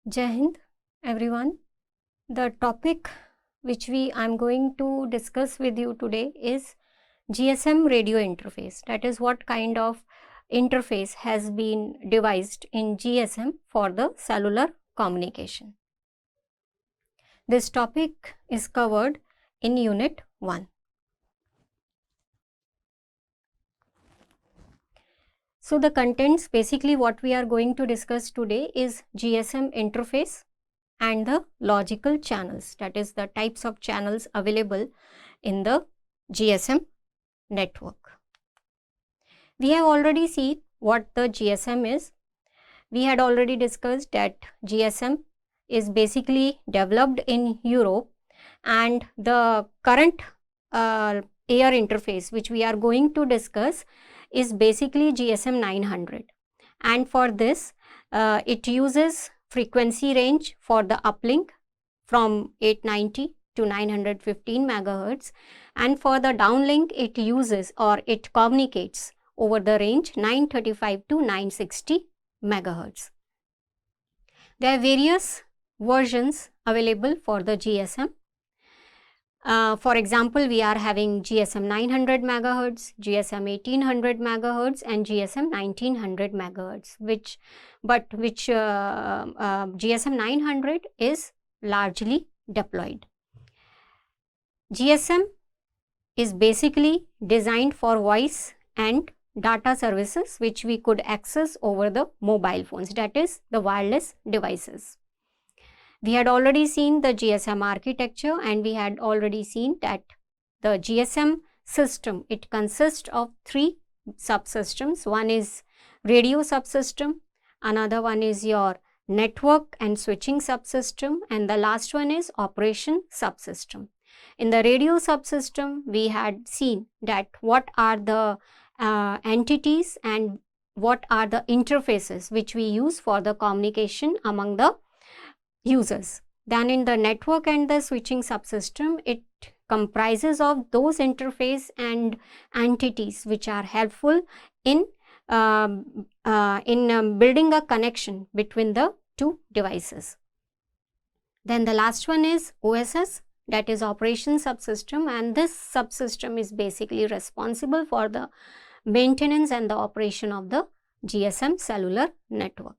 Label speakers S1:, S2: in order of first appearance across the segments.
S1: Jai Hind, everyone. The topic which I'm going to discuss with you today is GSM radio interface. That is what kind of interface has been devised in GSM for the cellular communication. This topic is covered in Unit 1. So the contents, basically what we are going to discuss today is GSM interface and the logical channels, that is the types of channels available in the GSM network. We have already seen what the GSM is. We had already discussed that GSM is basically developed in Europe, and the current air interface which we are going to discuss is basically GSM 900, and for this it uses frequency range for the uplink from 890 to 915 megahertz, and for the downlink it uses or it communicates over the range 935 to 960 megahertz. There are various versions available for the GSM. For example, we are having GSM 900 megahertz, GSM 1800 megahertz, and GSM 1900 megahertz, which GSM 900 is largely deployed. GSM is basically designed for voice and data services which we could access over the mobile phones, that is the wireless devices. We had already seen the GSM architecture, and we had already seen that the GSM system, it consists of three subsystems. One is radio subsystem, another one is your network and switching subsystem, and the last one is operation subsystem. In the radio subsystem, we had seen that what are the entities and what are the interfaces which we use for the communication among the users. Then in the network and the switching subsystem, it comprises of those interface and entities which are helpful in building a connection between the two devices. Then the last one is OSS, that is operation subsystem, and this subsystem is basically responsible for the maintenance and the operation of the GSM cellular network.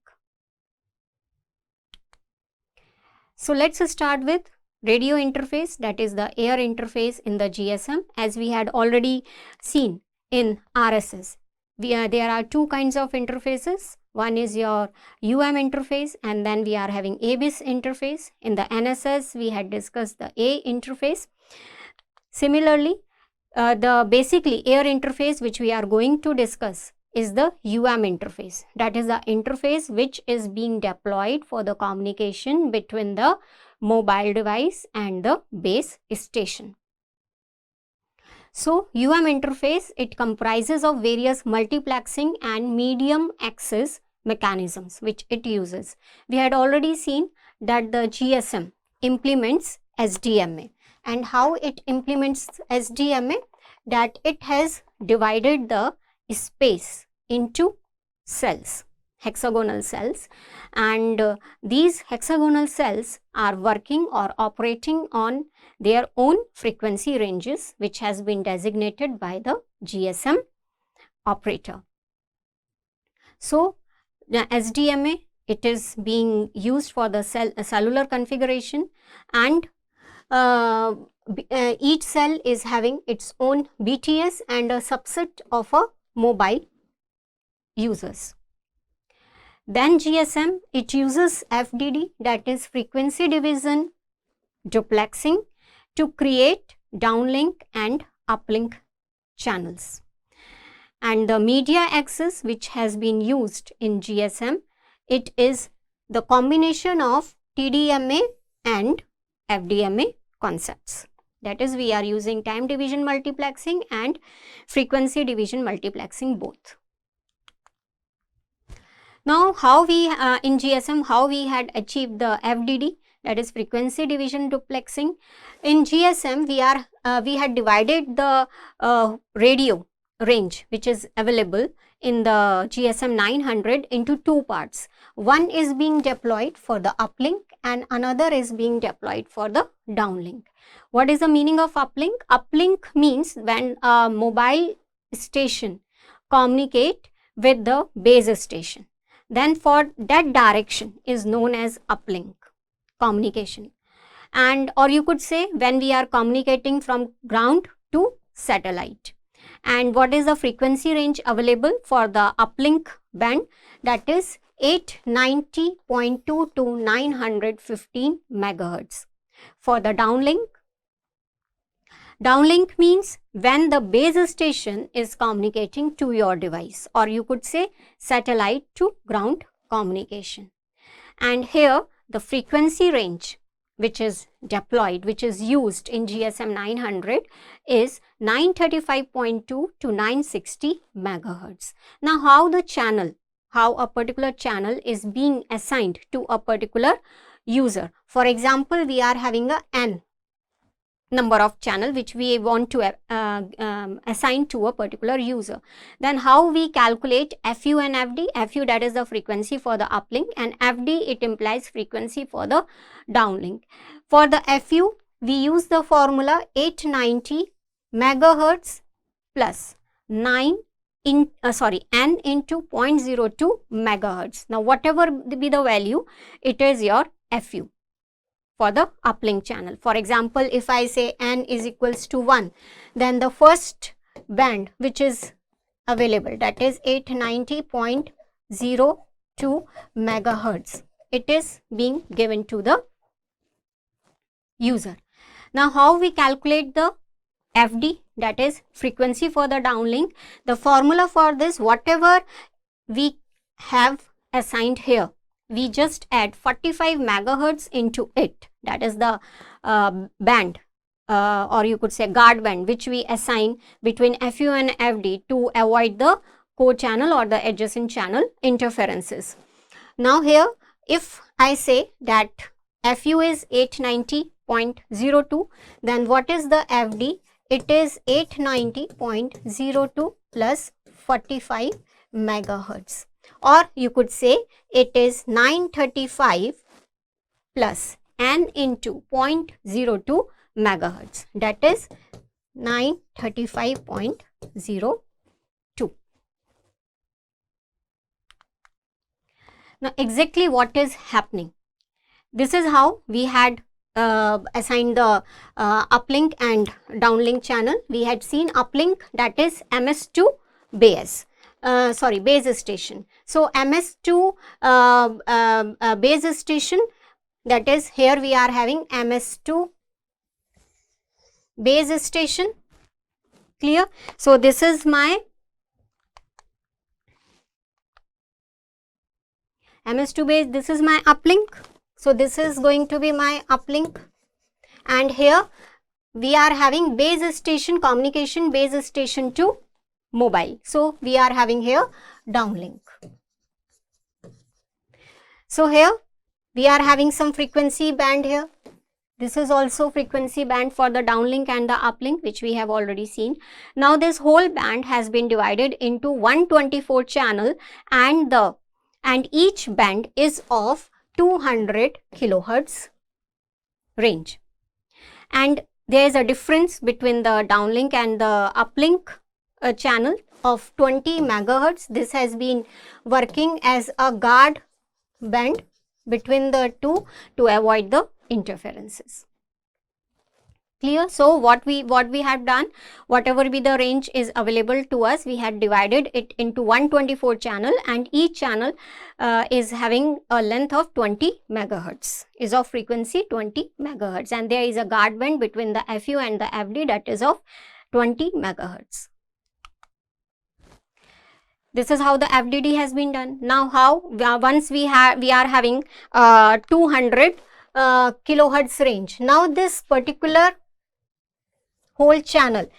S1: So let's start with radio interface, that is the air interface in the GSM. As we had already seen in RSS, there are two kinds of interfaces. One is your interface, and then we are having ABIS interface. In the NSS, we had discussed the A interface. Similarly, the basically air interface which we are going to discuss is the interface, that is the interface which is being deployed for the communication between the mobile device and the base station. So interface, it comprises of various multiplexing and medium access mechanisms which it uses. We had already seen that the GSM implements SDMA, and how it implements SDMA, that it has divided the space into cells, hexagonal cells, and these hexagonal cells are working or operating on their own frequency ranges which has been designated by the GSM operator. So the SDMA, it is being used for the cellular configuration, and each cell is having its own BTS and a subset of a mobile users. Then GSM, it uses FDD, that is frequency division duplexing, to create downlink and uplink channels. And the media access which has been used in GSM, it is the combination of TDMA and FDMA concepts. That is, we are using time division multiplexing and frequency division multiplexing both. Now, how we in GSM, how we had achieved the FDD, that is frequency division duplexing. In GSM, we had divided the radio range which is available in the GSM 900 into two parts. One is being deployed for the uplink and another is being deployed for the downlink. What is the meaning of uplink? Uplink means when a mobile station communicate with the base station, then for that direction is known as uplink communication. And or you could say when we are communicating from ground to satellite. And what is the frequency range available for the uplink band? That is 890.2 to 915 megahertz. For the downlink means when the base station is communicating to your device, or you could say satellite to ground communication. And here the frequency range which is deployed, which is used in GSM 900 is 935.2 to 960 megahertz. Now how a particular channel is being assigned to a particular user. For example, we are having a n number of channel which we want to assign to a particular user. Then how we calculate FU and FD? FU, that is the frequency for the uplink, and FD, it implies frequency for the downlink. For the FU, we use the formula 890 megahertz plus n into 0.02 megahertz. Now whatever be the value, it is your FU for the uplink channel. For example, if I say n is equals to 1, then the first band which is available, that is 890.02 megahertz, it is being given to the user. Now how we calculate the FD, that is frequency for the downlink? The formula for this, whatever we have assigned here, we just add 45 megahertz into it, that is the band or you could say guard band which we assign between FU and FD to avoid the co-channel or the adjacent channel interferences. Now here if I say that FU is 890.02, then what is the FD? It is 890.02 plus 45 megahertz. Or you could say it is 935 plus n into 0.02 megahertz, that is 935.02. Now exactly what is happening? This is how we had assigned the uplink and downlink channel. We had seen uplink, that is MS2 base. Base station. So MS2 base station, that is here we are having MS2 base station. Clear? So this is my MS2 base, this is my uplink. So this is going to be my uplink, and here we are having base station communication, base station to mobile. So we are having here downlink. So here we are having some frequency band here. This is also frequency band for the downlink and the uplink, which we have already seen. Now this whole band has been divided into 124 channel, and each band is of 200 kilohertz range. And there is a difference between the downlink and the uplink channel of 20 megahertz. This has been working as a guard band between the two to avoid the interferences. Clear? So what we have done, whatever be the range is available to us, we had divided it into 124 channel, and each channel is having a length of 20 megahertz, is of frequency 20 megahertz, and there is a guard band between the FU and the FD, that is of 20 megahertz. This is how the FDD has been done. Now how, once we are having 200 kilohertz range. Now this particular whole channel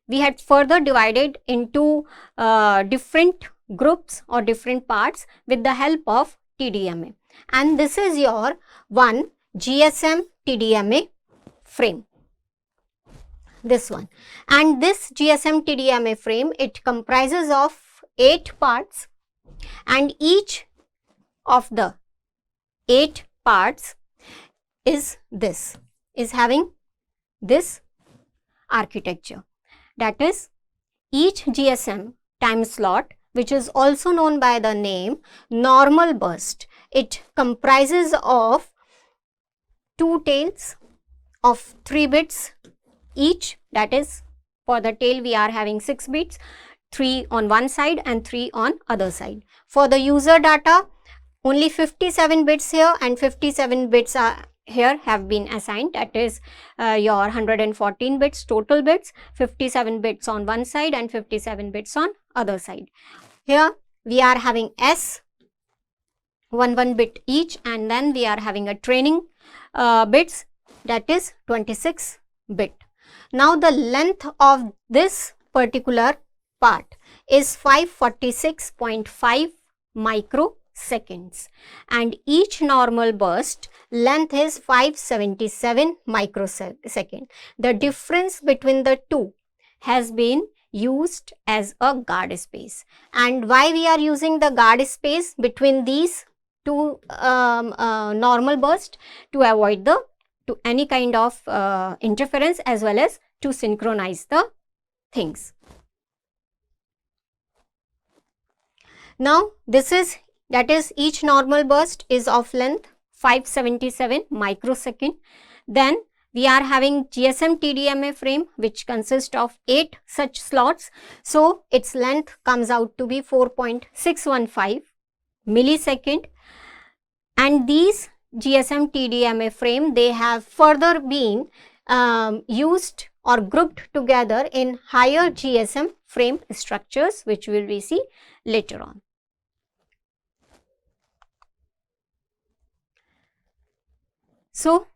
S1: we had further divided into different groups or different parts with the help of TDMA, and this is your one GSM TDMA frame. this one. And this GSM TDMA frame, it comprises of 8 parts, and each of the 8 parts is having this architecture. That is, each GSM time slot, which is also known by the name normal burst, it comprises of 2 tails of 3 bits each. That is, for the tail we are having 6 bits, 3 on one side and 3 on other side. For the user data, only 57 bits here and 57 bits are here have been assigned. That is your 114 bits total bits, 57 bits on one side and 57 bits on other side. Here we are having S, 1 bit each, and then we are having a training bits, that is 26 bit. Now the length of this particular part is 546.5 microseconds, and each normal burst length is 577 microsecond. The difference between the two has been used as a guard space. And why we are using the guard space between these two normal burst? To avoid any kind of interference, as well as to synchronize the things. Now that is each normal burst is of length 577 microsecond. Then we are having GSM TDMA frame, which consists of 8 such slots. So its length comes out to be 4.615 millisecond. And these GSM TDMA frame, they have further been used or grouped together in higher GSM frame structures, which will we see later on. So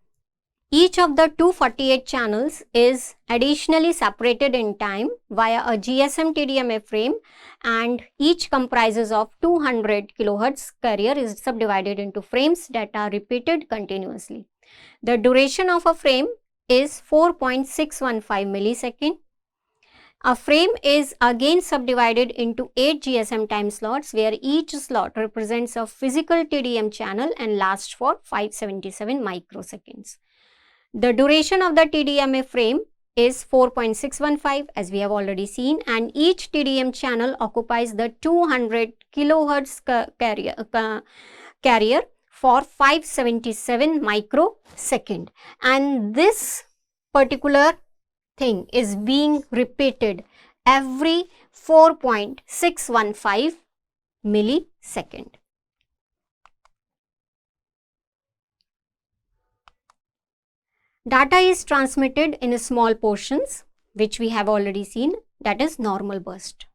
S1: each of the 248 channels is additionally separated in time via a GSM TDMA frame, and each comprises of 200 kHz carrier is subdivided into frames that are repeated continuously. The duration of a frame is 4.615 millisecond. A frame is again subdivided into 8 GSM time slots, where each slot represents a physical TDM channel and lasts for 577 microseconds. The duration of the TDMA frame is 4.615, as we have already seen, and each TDM channel occupies the 200 kHz carrier for 577 microsecond, and this particular thing is being repeated every 4.615 millisecond. Data is transmitted in small portions, which we have already seen, that is normal burst.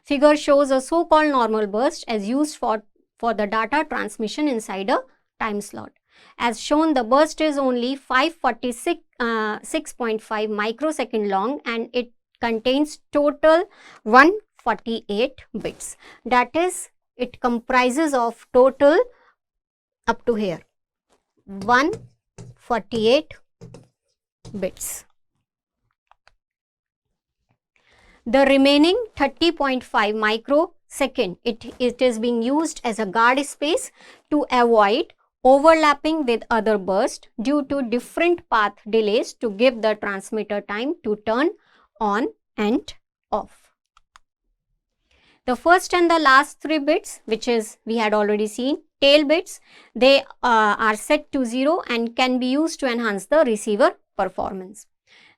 S1: Figure shows a so-called normal burst as used for the data transmission inside a time slot. As shown, the burst is only 546.5 microsecond long, and it contains total 148 bits. That is, it comprises of total up to here 148 bits. The remaining 30.5 microsecond, it is being used as a guard space to avoid overlapping with other bursts due to different path delays, to give the transmitter time to turn on and off. The first and the last 3 bits, which is we had already seen, tail bits, they are set to 0 and can be used to enhance the receiver performance.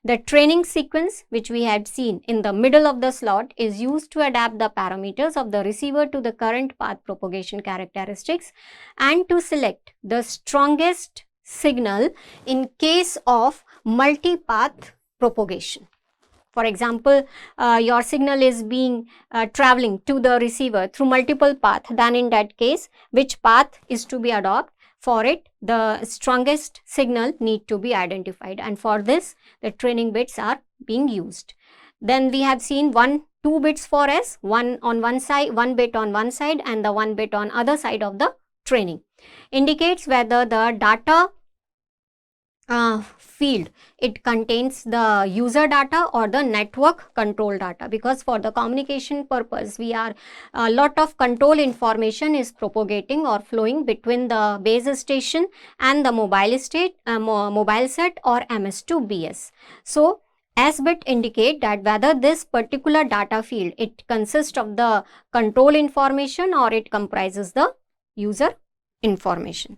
S1: The training sequence, which we had seen in the middle of the slot, is used to adapt the parameters of the receiver to the current path propagation characteristics and to select the strongest signal in case of multi-path propagation. For example, your signal is being traveling to the receiver through multiple paths, then in that case, which path is to be adopted? For it, the strongest signal need to be identified, and for this, the training bits are being used. Then we have seen 2 bits for S, one on one side, 1 bit on one side, and the 1 bit on other side of the training. Indicates whether the data field. It contains the user data or the network control data, because for the communication purpose we are a lot of control information is propagating or flowing between the base station and the mobile set or MS2BS. So S bit indicate that whether this particular data field, it consists of the control information or it comprises the user information.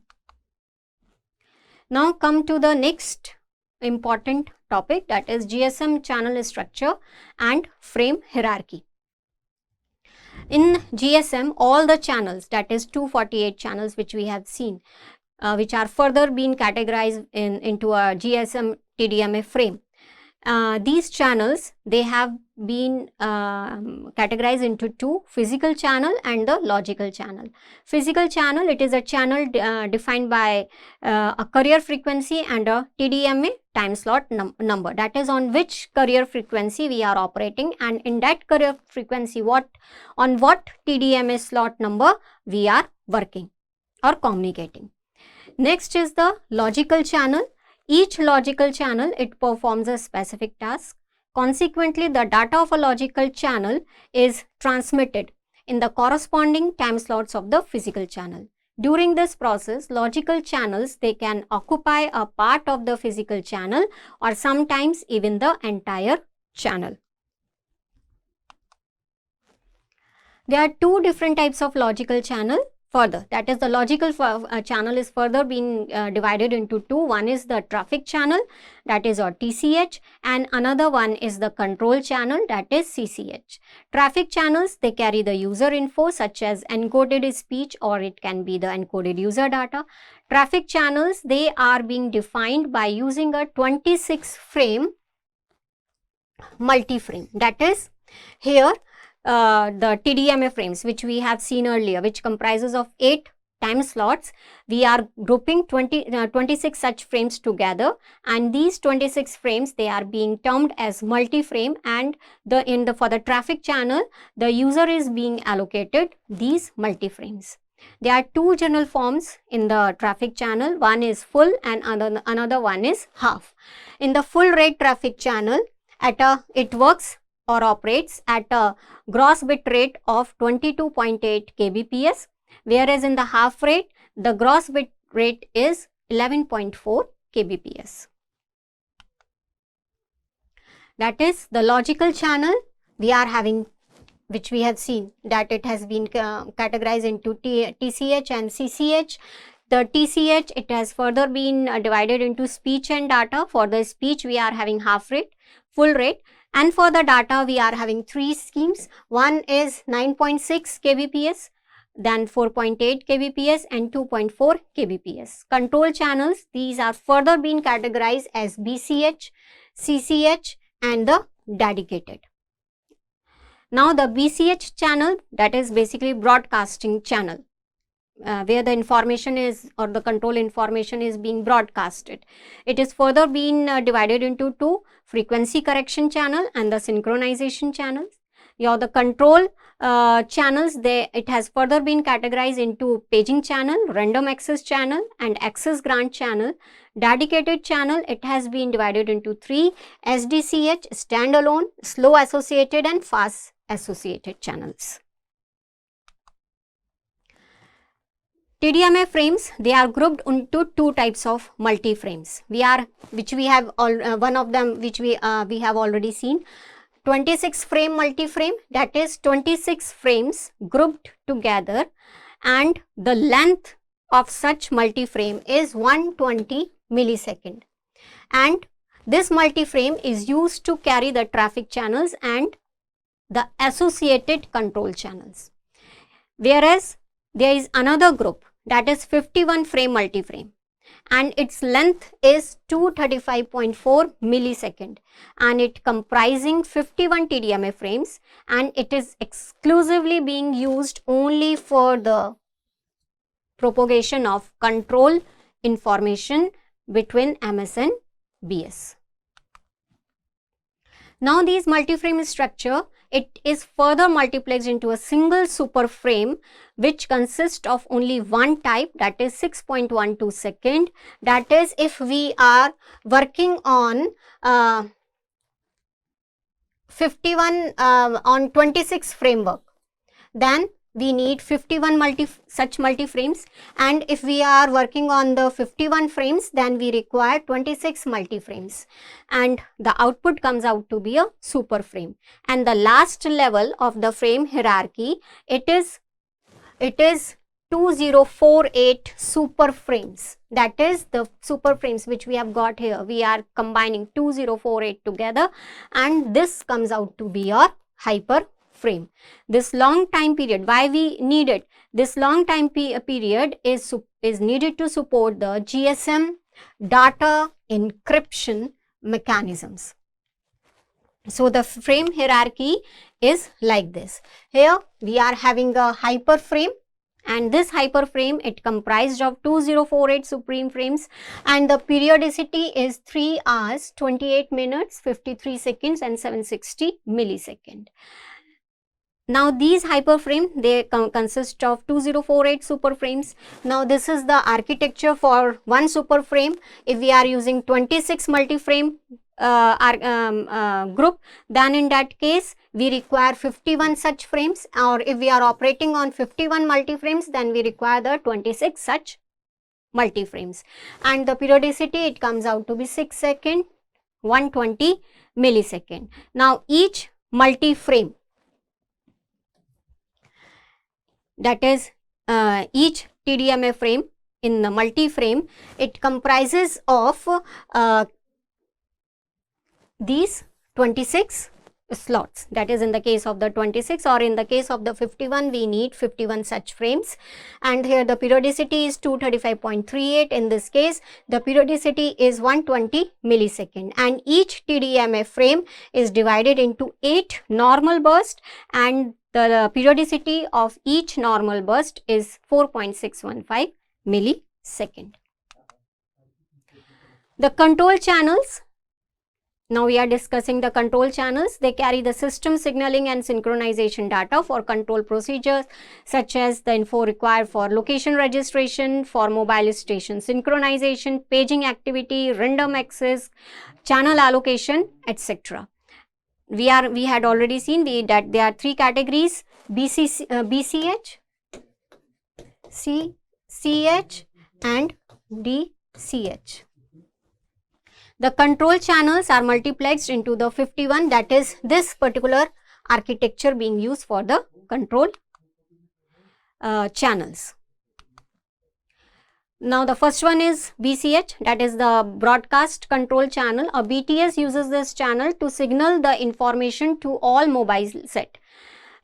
S1: Now come to the next important topic, that is GSM channel structure and frame hierarchy. In GSM, all the channels, that is 248 channels which we have seen, which are further being categorized into a GSM TDMA frame. These channels, they have been categorized into two: physical channel and the logical channel. Physical channel, it is a channel defined by a carrier frequency and a TDMA time slot number, that is on which carrier frequency we are operating, and in that carrier frequency on what TDMA slot number we are working or communicating. Next is the logical channel. Each logical channel, it performs a specific task. Consequently, the data of a logical channel is transmitted in the corresponding time slots of the physical channel. During this process, logical channels, they can occupy a part of the physical channel or sometimes even the entire channel. There are two different types of logical channel. Further, that is the logical channel is further being divided into two. One is the traffic channel, that is or TCH, and another one is the control channel, that is CCH. Traffic channels, they carry the user info such as encoded speech or it can be the encoded user data. Traffic channels, they are being defined by using a 26 frame multi-frame. That is here the TDMA frames which we have seen earlier, which comprises of 8 time slots, we are grouping 26 such frames together, and these 26 frames, they are being termed as multi-frame, and for the traffic channel, the user is being allocated these multi-frames. There are two general forms in the traffic channel. One is full and another one is half. In the full rate traffic channel, it works or operates at a gross bit rate of 22.8 kbps, whereas in the half rate, the gross bit rate is 11.4 kbps. That is the logical channel we are having, which we have seen that it has been categorized into TCH and CCH. The TCH, it has further been divided into speech and data. For the speech, we are having half rate, full rate, and for the data, we are having three schemes. One is 9.6 kbps, then 4.8 kbps and 2.4 kbps. Control channels, these are further being categorized as BCH, CCH and the dedicated. Now the BCH channel, that is basically broadcasting channel, where the information is or the control information is being broadcasted. It is further being divided into two: frequency correction channel and the synchronization channels. The control channels, it has further been categorized into paging channel, random access channel and access grant channel. Dedicated channel, it has been divided into three: SDCH, standalone, slow associated and fast associated channels. TDMA frames, they are grouped into two types of multi-frames. One of them which we have already seen, 26 frame multi-frame, that is 26 frames grouped together, and the length of such multi-frame is 120 millisecond. And this multi-frame is used to carry the traffic channels and the associated control channels. Whereas there is another group, that is 51 frame multi-frame, and its length is 235.4 millisecond, and it comprising 51 TDMA frames, and it is exclusively being used only for the propagation of control information between MS and BS. Now these multi-frame structure, it is further multiplexed into a single super frame which consists of only one type, that is 6.12 second. That is, if we are working on 26 framework, then we need 51 such multi-frames, and if we are working on the 51 frames, then we require 26 multi-frames, and the output comes out to be a super frame. And the last level of the frame hierarchy, it is 2048 super frames. That is the super frames which we have got here. We are combining 2048 together, and this comes out to be your hyper frame. This long time period, why we need it? This long time period is needed to support the GSM data encryption mechanisms. So the frame hierarchy is like this. Here we are having a hyper frame, and this hyper frame, it comprised of 2048 supreme frames, and the periodicity is 3 hours 28 minutes 53 seconds and 760 millisecond. Now these hyperframe, they consist of 2048 super frames. Now this is the architecture for one super frame. If we are using 26 multi-frame group, then in that case we require 51 such frames, or if we are operating on 51 multi-frames, then we require the 26 such multi-frames, and the periodicity, it comes out to be 6 second 120 millisecond. Now each multi-frame, that is each TDMA frame in the multi-frame, it comprises of these 26 slots. That is in the case of the 26, or in the case of the 51, we need 51 such frames, and here the periodicity is 235.38. in this case the periodicity is 120 millisecond, and each TDMA frame is divided into 8 normal bursts, and the periodicity of each normal burst is 4.615 millisecond. The control channels. Now we are discussing the control channels. They carry the system signaling and synchronization data for control procedures, such as the info required for location registration, for mobile station synchronization, paging activity, random access, channel allocation, etc. We had already seen that there are 3 categories: BCH, CCH and DCH. The control channels are multiplexed into the 51, that is this particular architecture being used for the control channels. Now the first one is BCH, that is the broadcast control channel. A BTS uses this channel to signal the information to all mobile set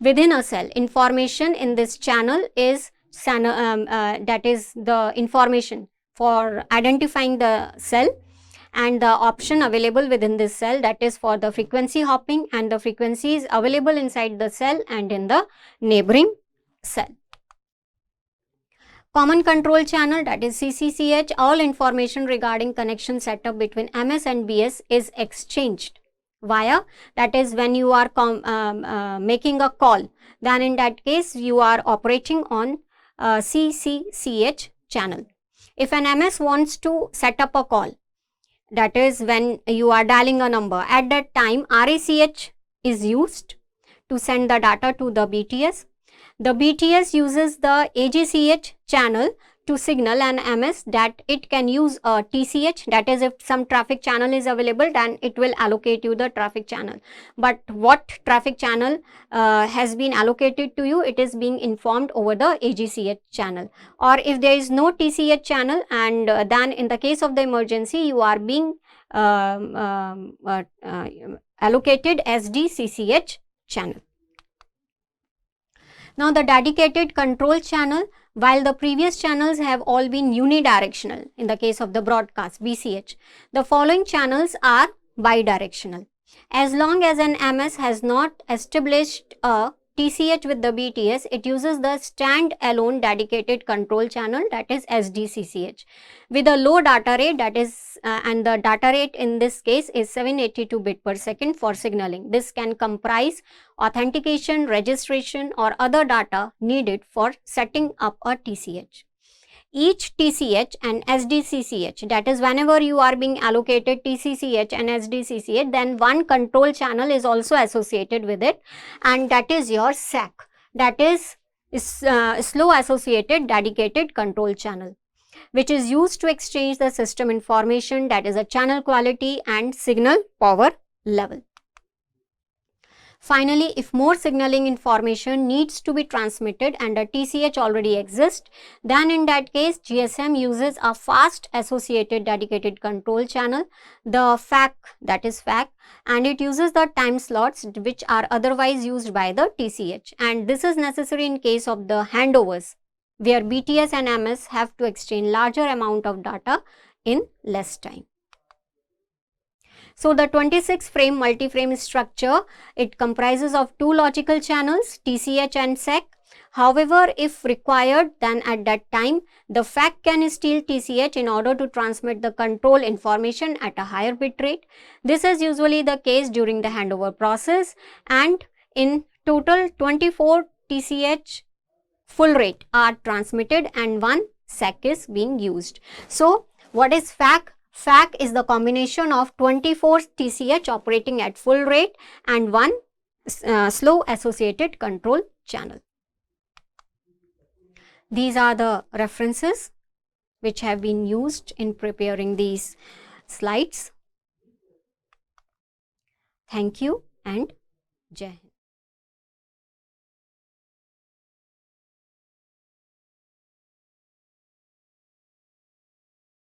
S1: within a cell. Information in this channel is that is the information for identifying the cell, and the option available within this cell, that is for the frequency hopping, and the frequency is available inside the cell and in the neighboring cell. Common control channel, that is CCCH, all information regarding connection setup between MS and BS is exchanged via, that is when you are making a call, then in that case you are operating on CCCH channel. If an MS wants to set up a call, that is when you are dialing a number, at that time RACH is used to send the data to the BTS. The BTS uses the AKGEC channel to signal an MS that it can use a TCH, that is if some traffic channel is available, then it will allocate you the traffic channel. But what traffic channel has been allocated to you, it is being informed over the AKGEC channel. Or if there is no TCH channel, and then in the case of the emergency, you are being allocated SDCCH channel. Now the dedicated control channel, while the previous channels have all been unidirectional in the case of the broadcast BCH, the following channels are bidirectional. As long as an MS has not established a TCH with the BTS, it uses the stand-alone dedicated control channel, that is SDCCH, with a low data rate, that is and the data rate in this case is 782 bit per second for signaling. This can comprise authentication, registration or other data needed for setting up a TCH. Each TCH and SDCCH, that is whenever you are being allocated TCCH and SDCCH, then one control channel is also associated with it, and that is your SAC, that is slow associated dedicated control channel, which is used to exchange the system information, that is a channel quality and signal power level. Finally, if more signaling information needs to be transmitted and a TCH already exists, then in that case GSM uses a fast associated dedicated control channel, the FAC, that is FAC, and it uses the time slots which are otherwise used by the TCH, and this is necessary in case of the handovers where BTS and MS have to exchange larger amount of data in less time. So the 26 frame multi-frame structure, it comprises of two logical channels, TCH and SAC. However, if required, then at that time the FAC can steal TCH in order to transmit the control information at a higher bit rate. This is usually the case during the handover process, and in total 24 TCH full rate are transmitted and one SAC is being used. So what is FAC? FAC is the combination of 24 TCH operating at full rate and one slow associated control channel. These are the references which have been used in preparing these slides. Thank you and Jai Hind.